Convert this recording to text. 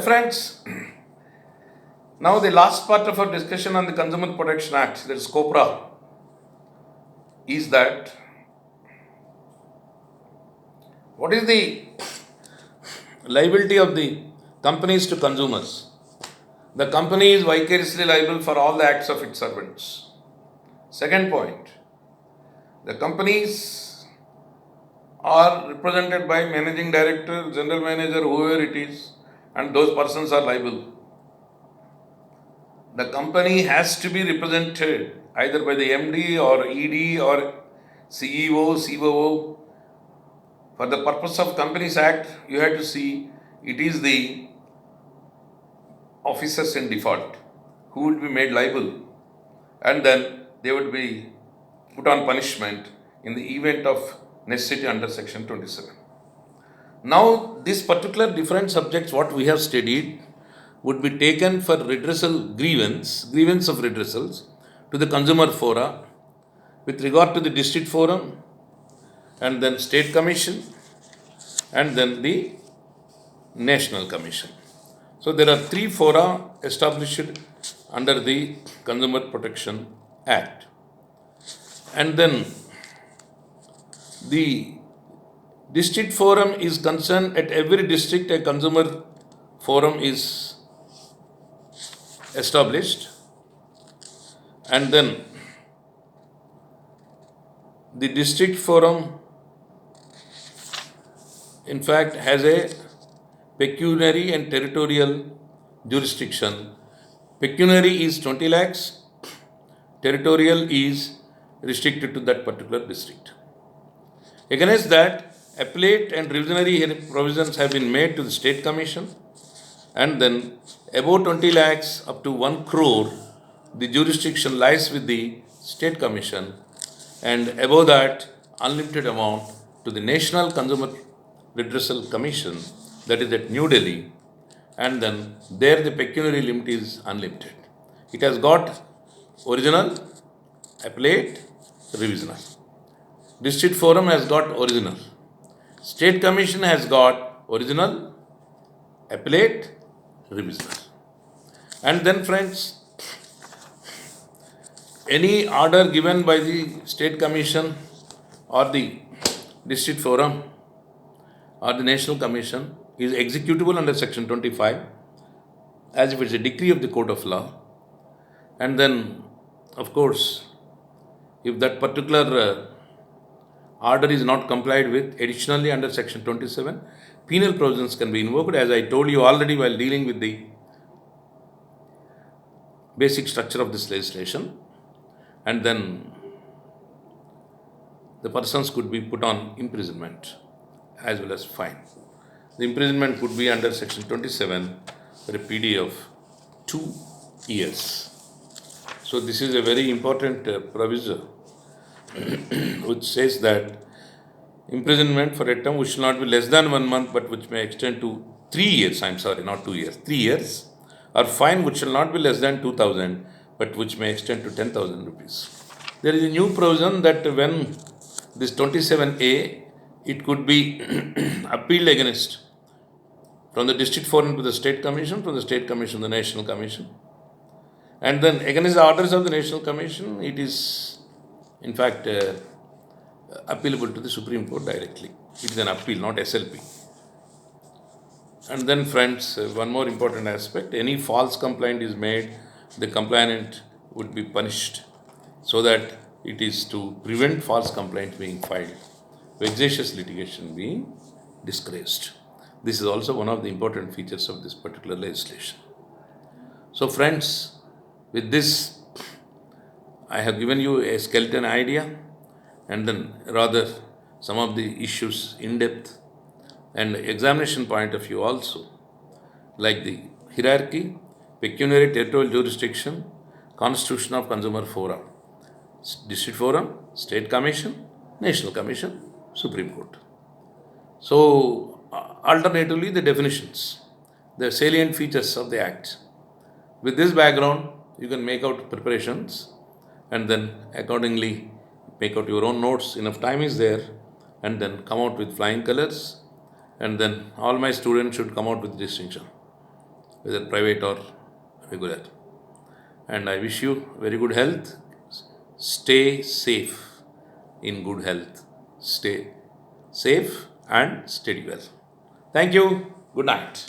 Friends, now the last part of our discussion on the Consumer Protection Act, that is COPRA, is that what is the liability of the companies to consumers? The company is vicariously liable for all the acts of its servants. Second point, the companies are represented by managing director, general manager, whoever it is, and those persons are liable. The company has to be represented either by the MD or ED or CEO, COO. For the purpose of Companies Act, you have to see it is the officers in default who would be made liable, and then they would be put on punishment in the event of necessity under Section 27. Now, these particular different subjects, what we have studied, would be taken for grievance of redressals to the consumer fora with regard to the district forum and then state commission and then the national commission. So there are three fora established under the Consumer Protection Act. And then the district forum is concerned at every district a consumer forum is established, and then the district forum in fact has a pecuniary and territorial jurisdiction. Pecuniary is 20 lakhs, territorial is restricted to that particular district. Against that, appellate and revisionary provisions have been made to the state commission, and then above 20 lakhs up to 1 crore, the jurisdiction lies with the state commission, and above that, unlimited amount to the National Consumer Redressal Commission, that is at New Delhi, and then there the pecuniary limit is unlimited. It has got original, appellate, revisional. District forum has got original. State commission has got original, appellate, revisional. And then friends, any order given by the state commission or the district forum or the national commission is executable under Section 25 as if it's a decree of the court of law. And then, of course, if that particular order is not complied with, additionally under Section 27, penal provisions can be invoked, as I told you already while dealing with the basic structure of this legislation. And then the persons could be put on imprisonment as well as fine. The imprisonment could be under Section 27 for a PD of 2 years. So this is a very important provision which says that imprisonment for a term which shall not be less than 1 month but which may extend to 3 years, not 2 years, 3 years, or fine which shall not be less than 2,000 but which may extend to 10,000 rupees. There is a new provision that when this 27A, it could be appealed against from the district forum to the state commission, from the state commission to the national commission. And then against the orders of the national commission, it is in fact appealable to the Supreme Court directly. It is an appeal, not SLP. And then friends, one more important aspect, any false complaint is made, the complainant would be punished, so that it is to prevent false complaint being filed, vexatious litigation being disgraced. This is also one of the important features of this particular legislation. So friends, with this, I have given you a skeleton idea, and then rather some of the issues in depth and examination point of view also, like the hierarchy, pecuniary territorial jurisdiction, constitution of consumer forum, district forum, state commission, national commission, Supreme Court. So alternatively the definitions, the salient features of the act. With this background, you can make out preparations and then accordingly make out your own notes. Enough time is there, and then come out with flying colors, and then all my students should come out with distinction. whether private or regular. And I wish you very good health. Stay safe in good health. Stay safe and steady well. Thank you. Good night.